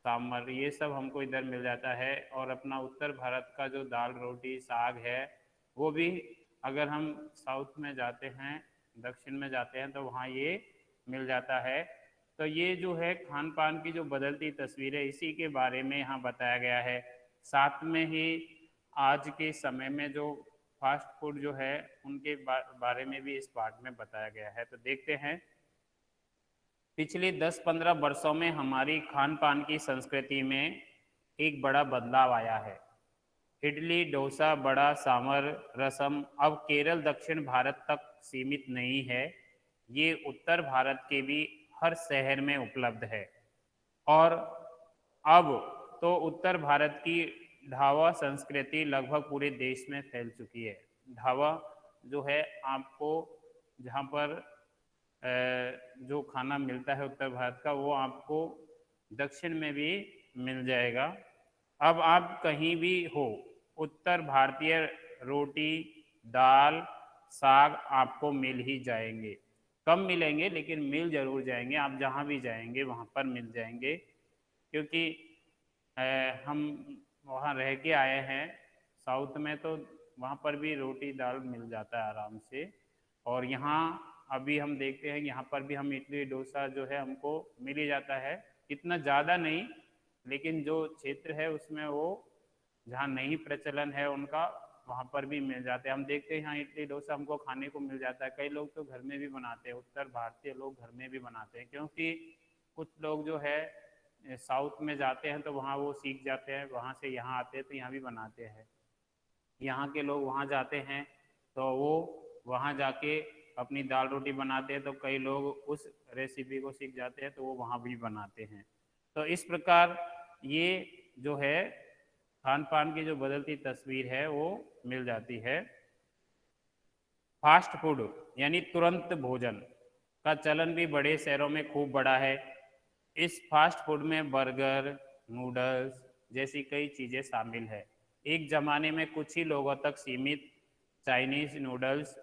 सांभर, ये सब हमको इधर मिल जाता है। और अपना उत्तर भारत का जो दाल रोटी साग है वो भी, अगर हम साउथ में जाते हैं, दक्षिण में जाते हैं, तो वहाँ ये मिल जाता है। तो ये जो है खान पान की जो बदलती तस्वीर है, इसी के बारे में यहाँ बताया गया है। साथ में ही आज के समय में जो फास्ट फूड जो है उनके बारे में भी इस पार्ट में बताया गया है। तो देखते हैं, पिछले 10-15 वर्षों में हमारी खान पान की संस्कृति में एक बड़ा बदलाव आया है। इडली डोसा बड़ा सांभर रसम अब केरल दक्षिण भारत तक सीमित नहीं है, ये उत्तर भारत के भी हर शहर में उपलब्ध है। और अब तो उत्तर भारत की ढाबा संस्कृति लगभग पूरे देश में फैल चुकी है। ढाबा जो है आपको, जहाँ पर जो खाना मिलता है उत्तर भारत का, वो आपको दक्षिण में भी मिल जाएगा। अब आप कहीं भी हो, उत्तर भारतीय रोटी दाल साग आपको मिल ही जाएंगे। कम मिलेंगे लेकिन मिल जरूर जाएंगे, आप जहाँ भी जाएंगे वहाँ पर मिल जाएंगे। क्योंकि हम वहाँ रह के आए हैं साउथ में, तो वहाँ पर भी रोटी दाल मिल जाता है आराम से। और यहाँ अभी हम देखते हैं, यहाँ पर भी हम इडली डोसा जो है हमको मिल ही जाता है, इतना ज़्यादा नहीं, लेकिन जो क्षेत्र है उसमें वो जहाँ नहीं प्रचलन है उनका, वहाँ पर भी मिल जाते हैं। हम देखते हैं यहाँ इडली डोसा हमको खाने को मिल जाता है। कई लोग तो घर में भी बनाते हैं, उत्तर भारतीय लोग घर में भी बनाते हैं, क्योंकि कुछ लोग जो है साउथ में जाते हैं तो वहाँ वो सीख जाते हैं, वहाँ से यहाँ आते हैं तो यहाँ भी बनाते हैं। यहाँ के लोग वहाँ जाते हैं तो वो वहाँ जाके अपनी दाल रोटी बनाते हैं, तो कई लोग उस रेसिपी को सीख जाते हैं तो वो वहाँ भी बनाते हैं। तो इस प्रकार ये जो है खान पान की जो बदलती तस्वीर है वो मिल जाती है। फास्ट फूड यानी तुरंत भोजन का चलन भी बड़े शहरों में खूब बढ़ा है। इस फास्ट फूड में बर्गर नूडल्स जैसी कई चीज़ें शामिल है। एक ज़माने में कुछ ही लोगों तक सीमित चाइनीज नूडल्स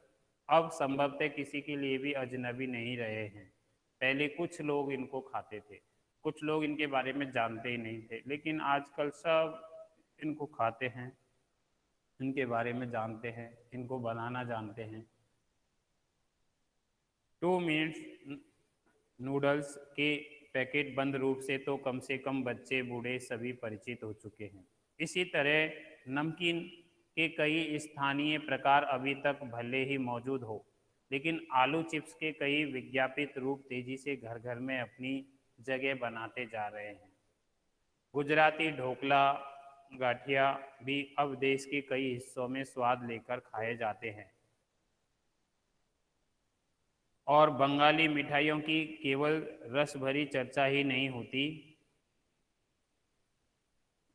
अब संभवतः किसी के लिए भी अजनबी नहीं रहे हैं। पहले कुछ लोग इनको खाते थे, कुछ लोग इनके बारे में जानते ही नहीं थे, लेकिन आजकल सब इनको खाते हैं, इनके बारे में जानते हैं, इनको बनाना जानते हैं। 2 मिनट्स नूडल्स के पैकेट बंद रूप से कम बच्चे बूढ़े सभी परिचित हो चुके हैं। इसी तरह नमकीन के कई स्थानीय प्रकार अभी तक भले ही मौजूद हो, लेकिन आलू चिप्स के कई विज्ञापित रूप तेजी से घर घर में अपनी जगह बनाते जा रहे हैं। गुजराती ढोकला गाठिया भी अब देश के कई हिस्सों में स्वाद लेकर खाए जाते हैं। और बंगाली मिठाइयों की केवल रस भरी चर्चा ही नहीं होती,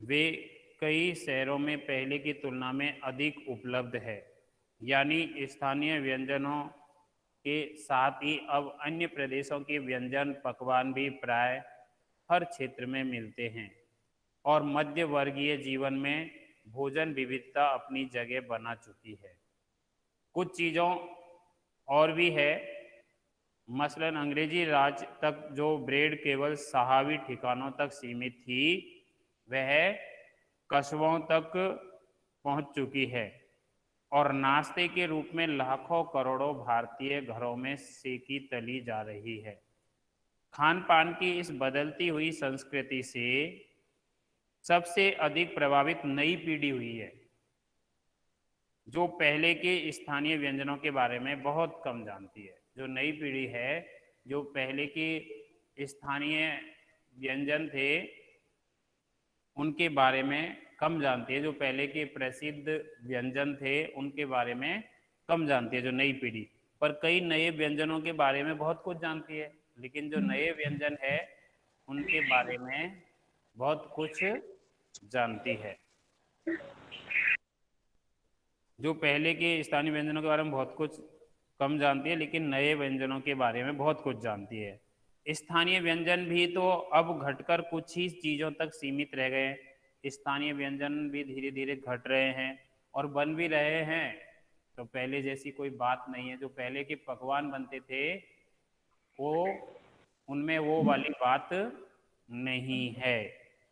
वे कई शहरों में पहले की तुलना में अधिक उपलब्ध है। यानी स्थानीय व्यंजनों के साथ ही अब अन्य प्रदेशों के व्यंजन पकवान भी प्राय हर क्षेत्र में मिलते हैं। और मध्य वर्गीय जीवन में भोजन विविधता अपनी जगह बना चुकी है। कुछ चीज़ों और भी है, मसलन अंग्रेजी राज तक जो ब्रेड केवल सहावी ठिकानों तक सीमित थी, वह कस्बों तक पहुंच चुकी है और नाश्ते के रूप में लाखों करोड़ों भारतीय घरों में सेकी तली जा रही है। खान पान की इस बदलती हुई संस्कृति से सबसे अधिक प्रभावित नई पीढ़ी हुई है, जो पहले के स्थानीय व्यंजनों के बारे में बहुत कम जानती है। जो नई पीढ़ी है, जो पहले के स्थानीय व्यंजन थे उनके बारे में कम जानती है, जो पहले के प्रसिद्ध व्यंजन थे उनके बारे में कम जानती है जो नई पीढ़ी। पर कई नए व्यंजनों के बारे में बहुत कुछ जानती है, लेकिन जो नए व्यंजन है उनके बारे में बहुत कुछ जानती है। जो पहले के स्थानीय व्यंजनों के बारे में बहुत कुछ कम जानती है, लेकिन नए व्यंजनों के बारे में बहुत कुछ जानती है। स्थानीय व्यंजन भी तो अब घटकर कुछ ही चीज़ों तक सीमित रह गए हैं। स्थानीय व्यंजन भी धीरे धीरे घट रहे हैं और बन भी रहे हैं, तो पहले जैसी कोई बात नहीं है। जो पहले के पकवान बनते थे वो, उनमें वो वाली बात नहीं है।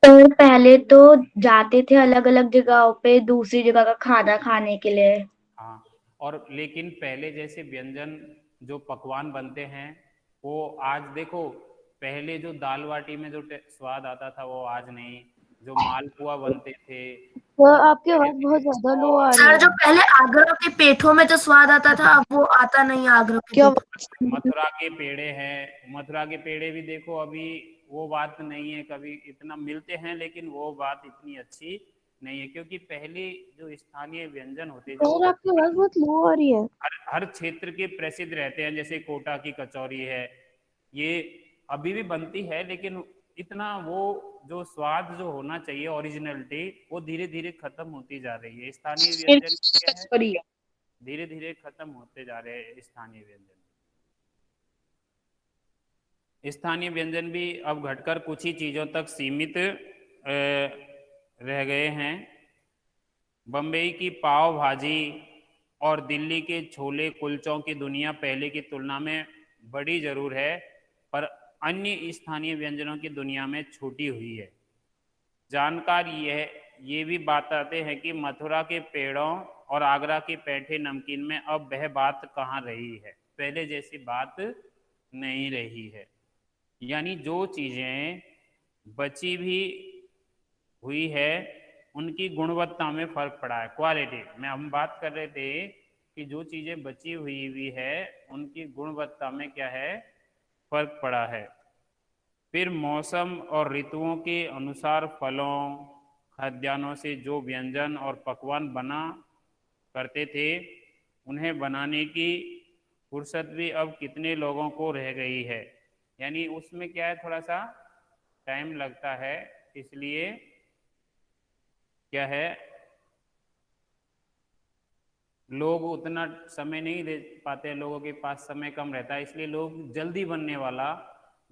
तो पहले तो जाते थे अलग अलग जगहों पे दूसरी जगह का खाना खाने के लिए। हाँ, और लेकिन पहले जैसे व्यंजन जो पकवान बनते हैं वो आज देखो, पहले जो दाल बाटी में जो स्वाद आता था वो आज नहीं, जो मालपुआ बनते थे सर वो आपकी धीरे आवाज बहुत धीरे, ज्यादा लो आ और रही सर जो है। पहले आगरा के पेठों में जो स्वाद आता था अब वो आता नहीं आगरा के क्या पेठों में। मथुरा के पेड़े हैं, मथुरा के पेड़े भी देखो अभी वो बात नहीं है, कभी इतना मिलते हैं लेकिन वो बात इतनी अच्छी नहीं है, क्योंकि पहले जो स्थानीय व्यंजन होते जो सर आपकी आवाज बहुत लो आ रही है। हर क्षेत्र के प्रसिद्ध रहते हैं, जैसे कोटा की कचौरी है, ये अभी भी बनती है, लेकिन इतना वो जो स्वाद जो होना चाहिए ओरिजिनलिटी वो धीरे धीरे खत्म होती जा रही है। स्थानीय व्यंजन क्या है, कचौरी है। धीरे धीरे खत्म होते जा रहे हैं स्थानीय व्यंजन। स्थानीय व्यंजन भी अब घटकर कुछ ही चीज़ों तक सीमित रह गए हैं। बम्बई की पाव भाजी और दिल्ली के छोले कुलचों की दुनिया पहले की तुलना में बड़ी जरूर है, पर अन्य स्थानीय व्यंजनों की दुनिया में छूटी हुई है। जानकार ये भी बताते हैं कि मथुरा के पेड़ों और आगरा के पैठे नमकीन में अब वह बात कहाँ रही है, पहले जैसी बात नहीं रही है। यानी जो चीज़ें बची भी हुई है उनकी गुणवत्ता में फर्क पड़ा है, क्वालिटी में हम बात कर रहे थे कि जो चीज़ें बची हुई भी है उनकी गुणवत्ता में क्या है, फर्क पड़ा है। फिर मौसम और ऋतुओं के अनुसार फलों खाद्यान्नों से जो व्यंजन और पकवान बना करते थे उन्हें बनाने की फुर्सत भी अब कितने लोगों को रह गई है। यानी उसमें क्या है, थोड़ा सा टाइम लगता है, इसलिए क्या है, लोग उतना समय नहीं दे पाते, लोगों के पास समय कम रहता है, इसलिए लोग जल्दी बनने वाला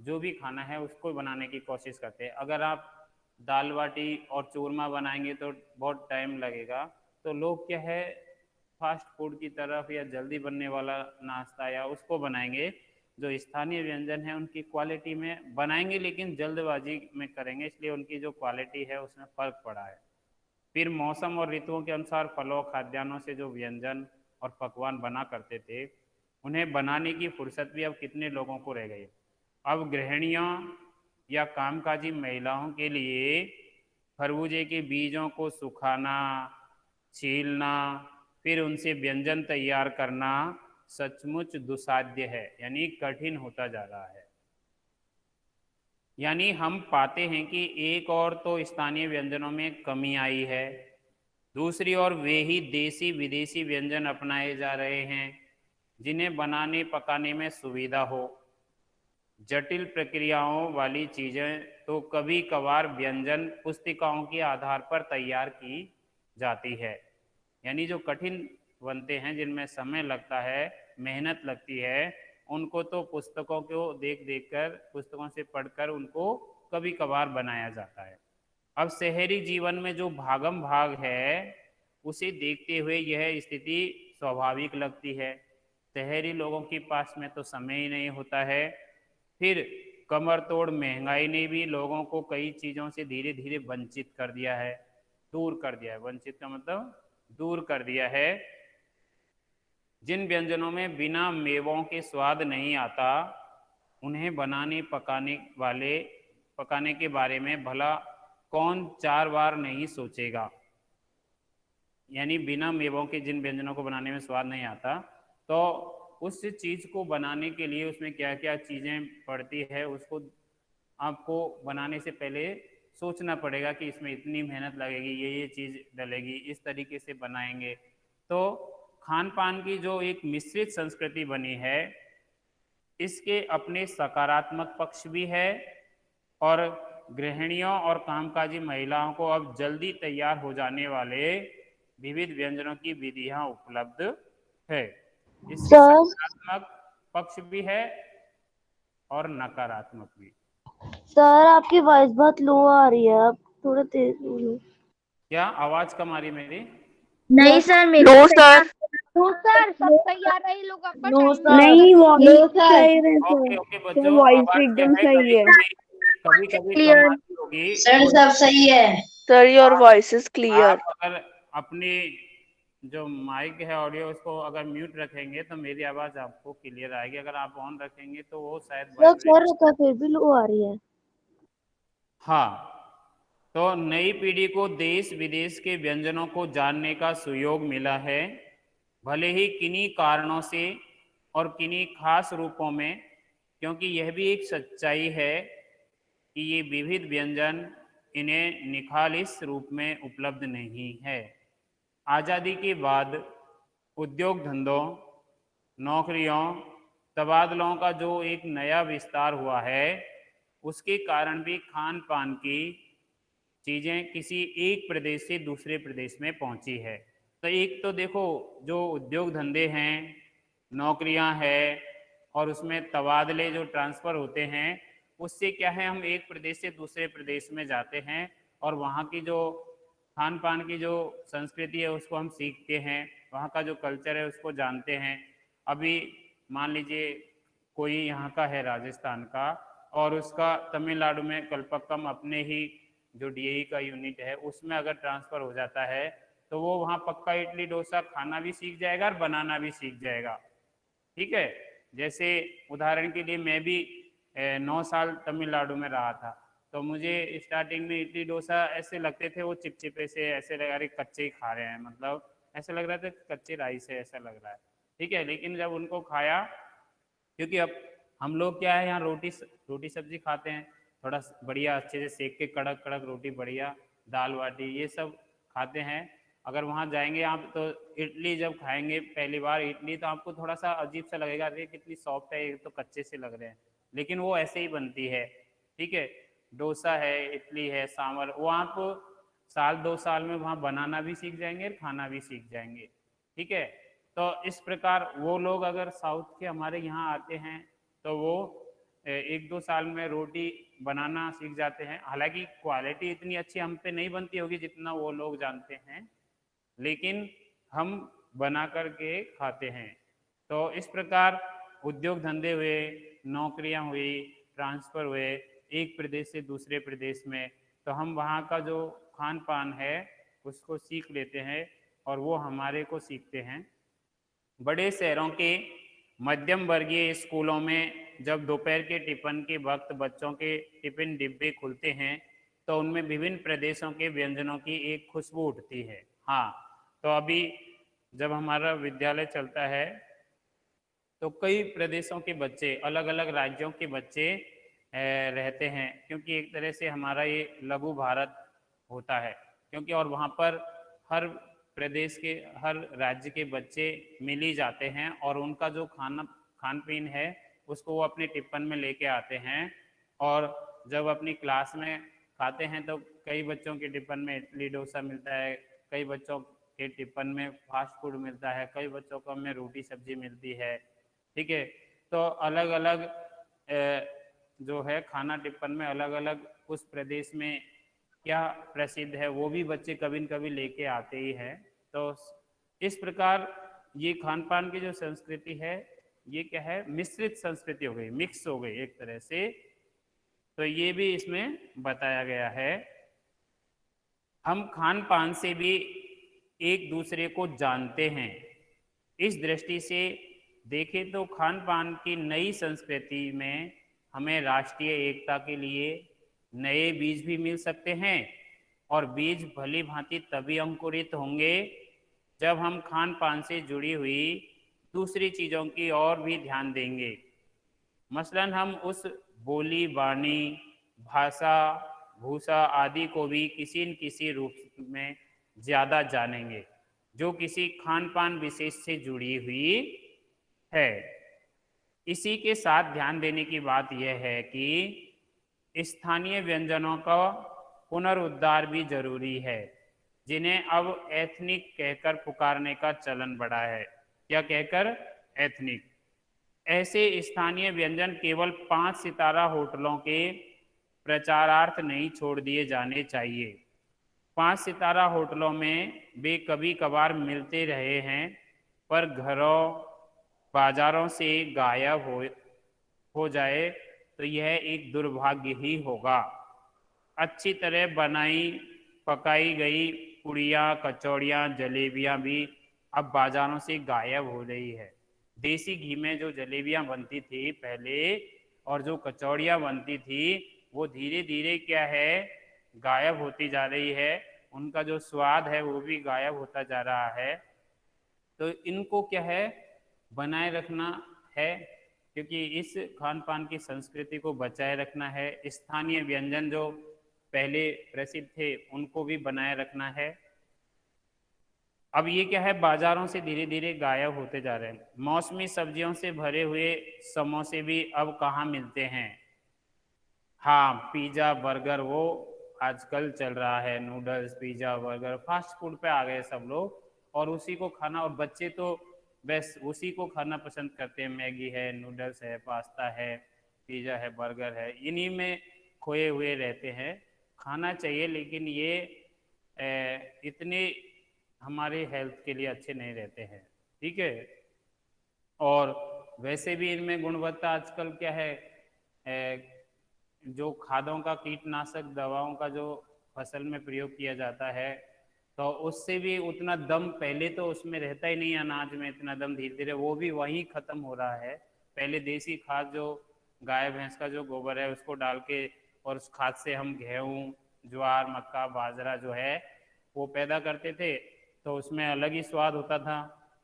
जो भी खाना है उसको बनाने की कोशिश करते हैं। अगर आप दाल बाटी और चूरमा बनाएंगे तो बहुत टाइम लगेगा, तो लोग क्या है फास्ट फूड की तरफ या जल्दी बनने वाला नाश्ता या उसको बनाएंगे। जो स्थानीय व्यंजन है उनकी क्वालिटी में बनाएंगे लेकिन जल्दबाजी में करेंगे, इसलिए उनकी जो क्वालिटी है उसमें फ़र्क पड़ा है। फिर मौसम और ऋतुओं के अनुसार फलों खाद्यान्नों से जो व्यंजन और पकवान बना करते थे उन्हें बनाने की फुर्सत भी अब कितने लोगों को रह गई। अब गृहिणियों या कामकाजी महिलाओं के लिए खरबूजे के बीजों को सुखाना, छीलना, फिर उनसे व्यंजन तैयार करना सचमुच दुसाध्य है, यानी कठिन होता जा रहा है। यानी हम पाते हैं कि एक और तो स्थानीय व्यंजनों में कमी आई है, दूसरी ओर वे ही देसी विदेशी व्यंजन अपनाए जा रहे हैं जिन्हें बनाने पकाने में सुविधा हो। जटिल प्रक्रियाओं वाली चीज़ें तो कभी कभार व्यंजन पुस्तिकाओं के आधार पर तैयार की जाती है। यानी जो कठिन बनते हैं जिनमें समय लगता है, मेहनत लगती है, उनको तो पुस्तकों को देख देख कर, पुस्तकों से पढ़कर उनको कभी कभार बनाया जाता है। अब शहरी जीवन में जो भागम भाग है उसे देखते हुए यह स्थिति स्वाभाविक लगती है। शहरी लोगों के पास में तो समय ही नहीं होता है। फिर कमर तोड़ महंगाई ने भी लोगों को कई चीज़ों से धीरे धीरे वंचित कर दिया है, दूर कर दिया है। वंचित का मतलब दूर कर दिया है। जिन व्यंजनों में बिना मेवों के स्वाद नहीं आता उन्हें पकाने के बारे में भला कौन 4 बार नहीं सोचेगा। यानी बिना मेवों के जिन व्यंजनों को बनाने में स्वाद नहीं आता, तो उस चीज़ को बनाने के लिए उसमें क्या क्या चीज़ें पड़ती है उसको आपको बनाने से पहले सोचना पड़ेगा कि इसमें इतनी मेहनत लगेगी, ये चीज़ डलेगी, इस तरीके से बनाएंगे। तो खान पान की जो एक मिश्रित संस्कृति बनी है इसके अपने सकारात्मक पक्ष भी है, और गृहिणियों और कामकाजी महिलाओं को अब जल्दी तैयार हो जाने वाले विविध व्यंजनों की विधियां उपलब्ध है। इसके सर सकारात्मक पक्ष भी है और नकारात्मक भी। सर आपकी वॉइस बहुत लो आ रही है, आप थोड़ा तेज बोलो। क्या आवाज कम आ रही मेरी? नहीं सर, मेरे नो को सर। नो सर, सब सही आ रहा है, ये लोग आपका नो टाइम सर। वेस्ट कर नहीं रहे हैं। वॉइस सही है ओके सर। ओके सर बच्चों, वॉइस आवाज क्या एकदम है, सही है। कभी कभी क्लियर कम आती होगी। सर सब सही है। Sir your voice is clear. आप अगर अपनी जो माइक है ऑडियो उसको अगर म्यूट रखेंगे तो मेरी आवाज आपको क्लियर आएगी, अगर आप ऑन रखेंगे तो वो शायद सर वाइब्रेट। कर रखा फिर भी लो आ रही है। हाँ, तो नई पीढ़ी को देश विदेश के व्यंजनों को जानने का सुयोग मिला है, भले ही किन्हीं कारणों से और किन्हीं खास रूपों में, क्योंकि यह भी एक सच्चाई है कि ये विविध व्यंजन इन्हें निखालिस रूप में उपलब्ध नहीं है। आज़ादी के बाद उद्योग धंधों, नौकरियों, तबादलों का जो एक नया विस्तार हुआ है, उसके कारण भी खान पान की चीज़ें किसी एक प्रदेश से दूसरे प्रदेश में पहुंची है। तो एक तो देखो जो उद्योग धंधे हैं, नौकरियां हैं और उसमें तबादले जो ट्रांसफ़र होते हैं, उससे क्या है हम एक प्रदेश से दूसरे प्रदेश में जाते हैं और वहाँ की जो खान पान की जो संस्कृति है उसको हम सीखते हैं, वहाँ का जो कल्चर है उसको जानते हैं। अभी मान लीजिए कोई यहाँ का है राजस्थान का और उसका तमिलनाडु में कल्पक्कम अपने ही जो डीएई का यूनिट है उसमें अगर ट्रांसफ़र हो जाता है तो वो वहाँ पक्का इडली डोसा खाना भी सीख जाएगा और बनाना भी सीख जाएगा। ठीक है, जैसे उदाहरण के लिए मैं भी 9 साल तमिलनाडु में रहा था, तो मुझे स्टार्टिंग में इडली डोसा ऐसे लगते थे, वो चिपचिपे से ऐसे लगा रहे कच्चे ही खा रहे हैं, मतलब ऐसा लग रहा था कच्चे राइस है ऐसा लग रहा है। ठीक है, लेकिन जब उनको खाया, क्योंकि अब हम लोग क्या है यहाँ रोटी सब्जी खाते हैं, थोड़ा बढ़िया अच्छे से सेक के कड़क कड़क रोटी बढ़िया, दाल बाटी ये सब खाते हैं। अगर वहाँ जाएंगे आप तो इडली जब खाएंगे पहली बार इडली तो आपको थोड़ा सा अजीब सा लगेगा, अरे कितनी सॉफ्ट है, ये तो कच्चे से लग रहे हैं, लेकिन वो ऐसे ही बनती है। ठीक है, डोसा है, इडली है, सांभर, वो आप साल 2 साल में वहाँ बनाना भी सीख जाएंगे और खाना भी सीख जाएंगे। ठीक है, तो इस प्रकार वो लोग अगर साउथ के हमारे यहाँ आते हैं तो वो 1-2 साल में रोटी बनाना सीख जाते हैं। हालांकि क्वालिटी इतनी अच्छी हम पे नहीं बनती होगी जितना वो लोग जानते हैं, लेकिन हम बना करके खाते हैं। तो इस प्रकार उद्योग धंधे हुए, नौकरियां हुई, ट्रांसफ़र हुए एक प्रदेश से दूसरे प्रदेश में, तो हम वहाँ का जो खान पान है उसको सीख लेते हैं और वो हमारे को सीखते हैं। बड़े शहरों के मध्यम वर्गीय स्कूलों में जब दोपहर के टिफिन के वक्त बच्चों के टिफिन डिब्बे खुलते हैं तो उनमें विभिन्न प्रदेशों के व्यंजनों की एक खुशबू उठती है। हाँ, तो अभी जब हमारा विद्यालय चलता है तो कई प्रदेशों के बच्चे, अलग अलग राज्यों के बच्चे रहते हैं, क्योंकि एक तरह से हमारा ये लघु भारत होता है, क्योंकि और वहाँ पर हर प्रदेश के हर राज्य के बच्चे मिल ही जाते हैं और उनका जो खान पीन है उसको वो अपने टिफिन में लेके आते हैं और जब अपनी क्लास में खाते हैं तो कई बच्चों के टिफिन में इडली डोसा मिलता है, कई बच्चों के टिफिन में फास्ट फूड मिलता है, कई बच्चों को में रोटी सब्जी मिलती है। ठीक है, तो अलग अलग जो है खाना टिफिन में अलग अलग उस प्रदेश में क्या प्रसिद्ध है वो भी बच्चे कभी न कभी लेके आते ही हैं। तो इस प्रकार ये खान पान की जो संस्कृति है ये क्या है, मिश्रित संस्कृति हो गई, मिक्स हो गई एक तरह से, तो ये भी इसमें बताया गया है। हम खान पान से भी एक दूसरे को जानते हैं। इस दृष्टि से देखें तो खान पान की नई संस्कृति में हमें राष्ट्रीय एकता के लिए नए बीज भी मिल सकते हैं और बीज भली भांति तभी अंकुरित होंगे जब हम खान पान से जुड़ी हुई दूसरी चीज़ों की ओर भी ध्यान देंगे। मसलन हम उस बोली बानी, भाषा, भूषा आदि को भी किसी न किसी रूप में ज़्यादा जानेंगे जो किसी खान पान विशेष से जुड़ी हुई है। इसी के साथ ध्यान देने की बात यह है कि स्थानीय व्यंजनों का पुनरुद्धार भी जरूरी है, जिन्हें अब एथनिक कहकर पुकारने का चलन बढ़ा है। क्या कहकर? एथनिक। ऐसे स्थानीय व्यंजन केवल 5 सितारा होटलों के प्रचारार्थ नहीं छोड़ दिए जाने चाहिए। 5 सितारा होटलों में वे कभी कभार मिलते रहे हैं, पर घरों बाजारों से गायब हो जाए तो यह एक दुर्भाग्य ही होगा। अच्छी तरह बनाई पकाई गई पुड़िया, कचौड़ियाँ, जलेबियाँ भी अब बाजारों से गायब हो रही है। देसी घी में जो जलेबियाँ बनती थी पहले और जो कचौड़ियाँ बनती थी वो धीरे धीरे क्या है गायब होती जा रही है। उनका जो स्वाद है वो भी गायब होता जा रहा है। तो इनको क्या है बनाए रखना है, क्योंकि इस खान पान की संस्कृति को बचाए रखना है। स्थानीय व्यंजन जो पहले प्रसिद्ध थे उनको भी बनाए रखना है। अब ये क्या है बाजारों से धीरे धीरे गायब होते जा रहे हैं। मौसमी सब्जियों से भरे हुए समोसे भी अब कहाँ मिलते हैं। हाँ, पिज़्ज़ा बर्गर वो आजकल चल रहा है, noodles pizza burger fast food पे आ गए सब लोग, और उसी को खाना, और बच्चे तो बस उसी को खाना पसंद करते हैं। मैगी है, नूडल्स है, पास्ता है, पिज़्ज़ा है, बर्गर है, इन्हीं में खोए हुए रहते हैं। खाना चाहिए लेकिन ये इतने हमारे हेल्थ के लिए अच्छे नहीं रहते हैं, ठीक है। और वैसे भी इनमें गुणवत्ता आजकल क्या है, जो खादों का कीटनाशक दवाओं का जो फसल में प्रयोग किया जाता है तो उससे भी उतना दम पहले तो उसमें रहता ही नहीं, अनाज में इतना दम, धीरे धीरे वो भी वहीं खत्म हो रहा है। पहले देसी खाद जो गाय भैंस का जो गोबर है उसको डाल के और उस खाद से हम गेहूँ, ज्वार, मक्का, बाजरा जो है वो पैदा करते थे, तो उसमें अलग ही स्वाद होता था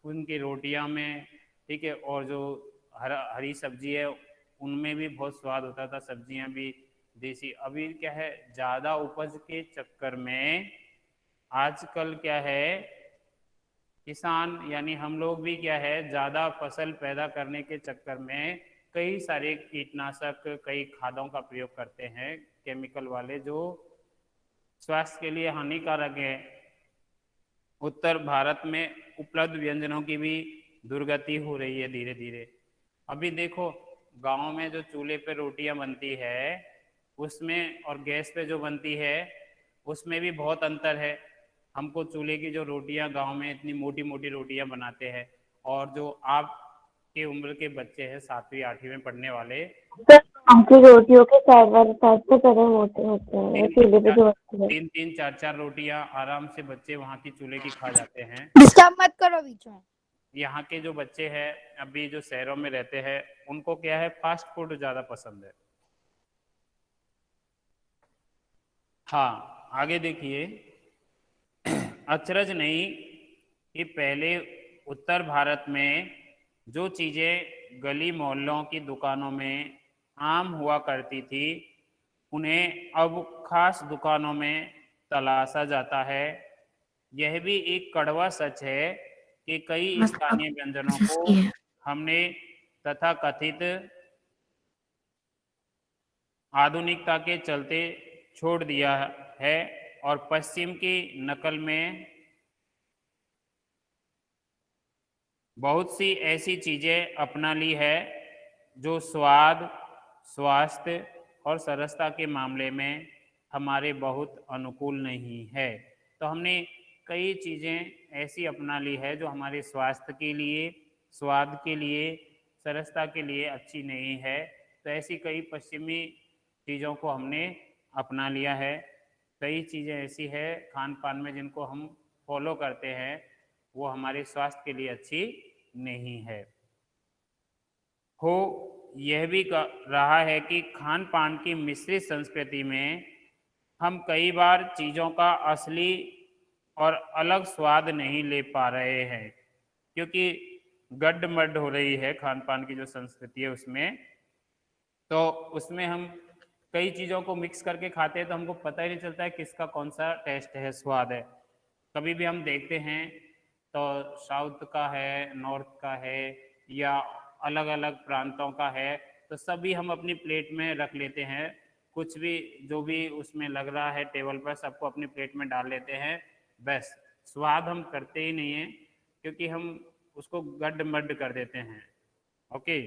उनकी रोटियां में, ठीक है। और जो हरी सब्जी है उनमें भी बहुत स्वाद होता था, सब्जियां भी देसी। अभी क्या है ज़्यादा उपज के चक्कर में आजकल क्या है किसान यानी हम लोग भी क्या है ज़्यादा फसल पैदा करने के चक्कर में कई सारे कीटनाशक, कई खादों का प्रयोग करते हैं, केमिकल वाले, जो स्वास्थ्य के लिए हानिकारक है। उत्तर भारत में उपलब्ध व्यंजनों की भी दुर्गति हो रही है धीरे धीरे। अभी देखो गांव में जो चूल्हे पे रोटियां बनती है उसमें और गैस पे जो बनती है उसमें भी बहुत अंतर है। हमको चूल्हे की जो रोटियां गांव में इतनी मोटी मोटी रोटियां बनाते हैं, और जो आपके उम्र के बच्चे हैं 7वीं 8वीं में पढ़ने वाले, आपकी रोटियों के साइड से तरह होते होते हैं चूल्हे पे जो बनती है। 3-3 4-4 रोटियां आराम से बच्चे वहाँ की चूल्हे की खा जाते हैं। डिस्टर्ब मत करो बीच में। यहाँ के जो बच्चे हैं अभी जो शहरों में रहते हैं उनको क्या है फास्ट फूड ज़्यादा पसंद है। हाँ, आगे देखिए, अचरज नहीं कि पहले उत्तर भारत में जो चीज़ें गली मोहल्लों की दुकानों में आम हुआ करती थी उन्हें अब खास दुकानों में तलाशा जाता है। यह भी एक कड़वा सच है कि कई मतलब स्थानीय व्यंजनों को जिसकी है हमने तथाकथित आधुनिकता के चलते छोड़ दिया है और पश्चिम की नकल में बहुत सी ऐसी चीज़ें अपना ली है जो स्वाद, स्वास्थ्य और सरसता के मामले में हमारे बहुत अनुकूल नहीं है। तो हमने कई चीज़ें ऐसी अपना ली है जो हमारे स्वास्थ्य के लिए, स्वाद के लिए, सरसता के लिए अच्छी नहीं है। तो ऐसी कई पश्चिमी चीज़ों को हमने अपना लिया है। कई चीज़ें ऐसी है खान पान में जिनको हम फॉलो करते हैं वो हमारे स्वास्थ्य के लिए अच्छी नहीं है। हो यह भी रहा है कि खान पान की मिश्रित संस्कृति में हम कई बार चीज़ों का असली और अलग स्वाद नहीं ले पा रहे हैं, क्योंकि गड्ढमड्ढ हो रही है खान पान की जो संस्कृति है उसमें। तो उसमें हम कई चीज़ों को मिक्स करके खाते हैं तो हमको पता ही नहीं चलता है किसका कौन सा टेस्ट है, स्वाद है। कभी भी हम देखते हैं तो साउथ का है, नॉर्थ का है या अलग अलग प्रांतों का है, तो सभी हम अपनी प्लेट में रख लेते हैं। कुछ भी जो भी उसमें लग रहा है टेबल पर सबको अपनी प्लेट में डाल लेते हैं, बस स्वाद हम करते ही नहीं हैं क्योंकि हम उसको गड्ढमड्ढ कर देते हैं। ओके,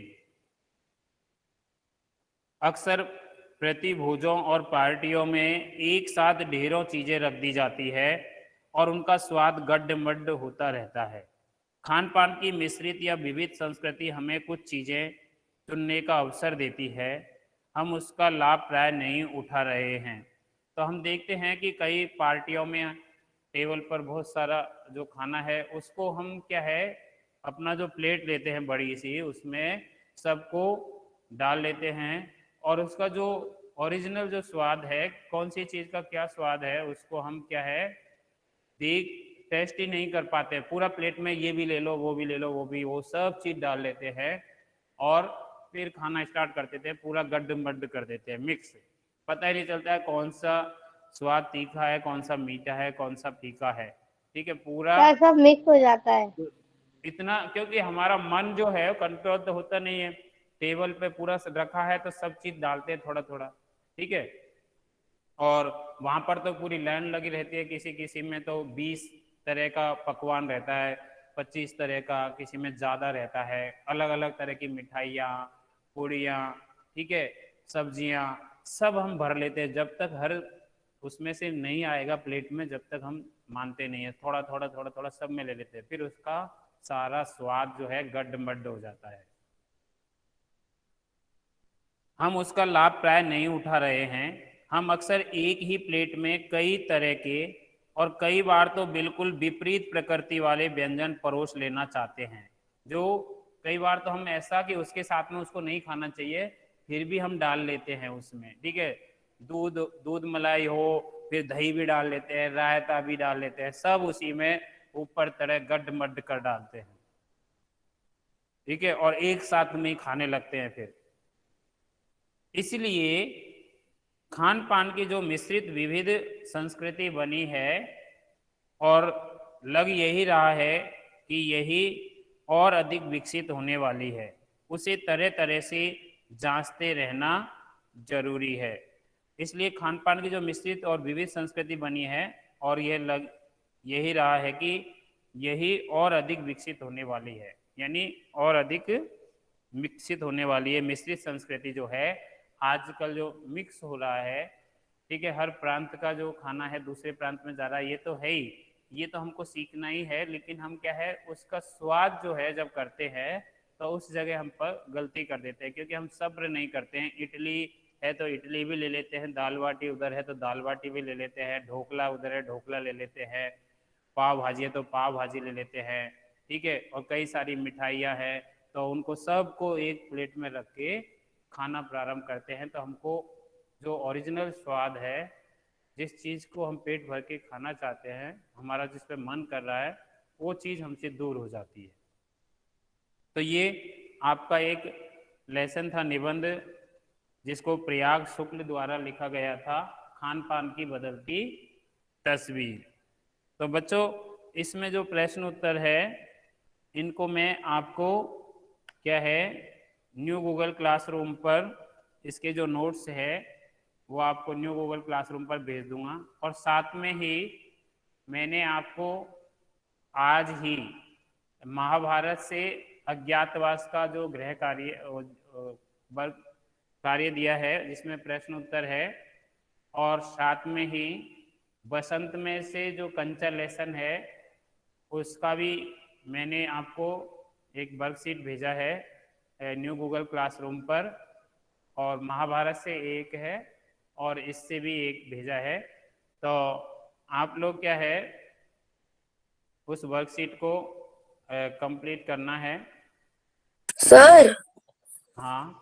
अक्सर प्रतिभोजों और पार्टियों में एक साथ ढेरों चीज़ें रख दी जाती है और उनका स्वाद गड्ढमड्ढ होता रहता है। खान पान की मिश्रित या विविध संस्कृति हमें कुछ चीज़ें चुनने का अवसर देती है। हम उसका लाभ प्राय नहीं उठा रहे हैं। तो हम देखते हैं कि कई पार्टियों में टेबल पर बहुत सारा जो खाना है उसको हम क्या है अपना जो प्लेट लेते हैं बड़ी सी उसमें सबको डाल लेते हैं और उसका जो ओरिजिनल जो स्वाद है कौन सी चीज़ का क्या स्वाद है उसको हम क्या है देख टेस्ट ही नहीं कर पाते। पूरा प्लेट में ये भी ले लो वो भी ले लो वो सब चीज़ डाल लेते हैं और फिर खाना स्टार्ट कर देते हैं, पूरा गड्ढ कर देते हैं मिक्स। पता ही नहीं चलता है कौन सा स्वाद तीखा है कौन सा मीठा है कौन सा फीका है। ठीक है पूरा सर सब मिक्स हो जाता है। इतना क्योंकि हमारा मन जो है कंट्रोल तो होता नहीं है। टेबल पे पूरा रखा है तो सब चीज डालते हैं थोड़ा थोड़ा। ठीक है और वहां पर तो पूरी लाइन लगी रहती है, किसी किसी में तो 20 तरह का पकवान रहता है, 25 तरह का, किसी में ज़्यादा रहता है, अलग अलग तरह की मिठाइयाँ पूड़ियाँ, ठीक है सब्जियाँ सब हम भर लेते हैं जब तक हर उसमें से नहीं आएगा प्लेट में जब तक हम मानते नहीं है। थोड़ा थोड़ा थोड़ा थोड़ा सब में ले लेते हैं फिर उसका सारा स्वाद जो है गड्ढ हो जाता है। हम उसका लाभ प्राय नहीं उठा रहे हैं। हम अक्सर एक ही प्लेट में कई तरह के और कई बार तो बिल्कुल विपरीत प्रकृति वाले व्यंजन परोस लेना चाहते हैं, जो कई बार तो हम ऐसा कि उसके साथ में उसको नहीं खाना चाहिए फिर भी हम डाल लेते हैं उसमें। ठीक है दूध दूध मलाई हो फिर दही भी डाल लेते हैं, रायता भी डाल लेते हैं, सब उसी में ऊपर तरह गड्ढ कर डालते हैं। ठीक है और एक साथ में ही खाने लगते हैं फिर। इसलिए खान पान की जो मिश्रित विविध संस्कृति बनी है और लग यही रहा है कि यही और अधिक विकसित होने वाली है, उसे तरह तरह से जांचते रहना जरूरी है। इसलिए खान पान की जो मिश्रित और विविध संस्कृति बनी है और यह लग यही रहा है कि यही और अधिक विकसित होने वाली है, यानी और अधिक विकसित होने वाली है। मिश्रित संस्कृति जो है आजकल जो मिक्स हो रहा है, ठीक है हर प्रांत का जो खाना है दूसरे प्रांत में जा रहा है, ये तो है ही, ये तो हमको सीखना ही है, लेकिन हम क्या है उसका स्वाद जो है जब करते हैं तो उस जगह हम पर गलती कर देते हैं क्योंकि हम सब्र नहीं करते हैं। इडली है तो इडली भी ले लेते हैं, दाल बाटी उधर है तो दाल बाटी भी ले लेते हैं, ढोकला उधर है ढोकला ले लेते हैं, पाव भाजी है तो पाव भाजी ले लेते हैं। ठीक है और कई सारी मिठाइयाँ हैं तो उनको सबको एक प्लेट में रख के खाना प्रारंभ करते हैं। तो हमको जो ओरिजिनल स्वाद है जिस चीज़ को हम पेट भर के खाना चाहते हैं, हमारा जिस पे मन कर रहा है वो चीज़ हमसे दूर हो जाती है। तो ये आपका एक लेसन था निबंध जिसको प्रयाग शुक्ल द्वारा लिखा गया था, खान पान की बदलती तस्वीर। तो बच्चों इसमें जो प्रश्न उत्तर है इनको मैं आपको क्या है न्यू गूगल क्लासरूम पर इसके जो नोट्स है वो आपको न्यू गूगल क्लासरूम पर भेज दूंगा और साथ में ही मैंने आपको आज ही महाभारत से अज्ञातवास का जो गृह कार्य वर्ग कार्य दिया है जिसमें प्रश्न उत्तर है और साथ में ही बसंत में से जो कंचा लेसन है उसका भी मैंने आपको एक वर्कशीट भेजा है न्यू गूगल क्लासरूम पर और महाभारत से एक है और इससे भी एक भेजा है। तो आप लोग क्या है उस वर्कशीट को कंप्लीट करना है। सर हाँ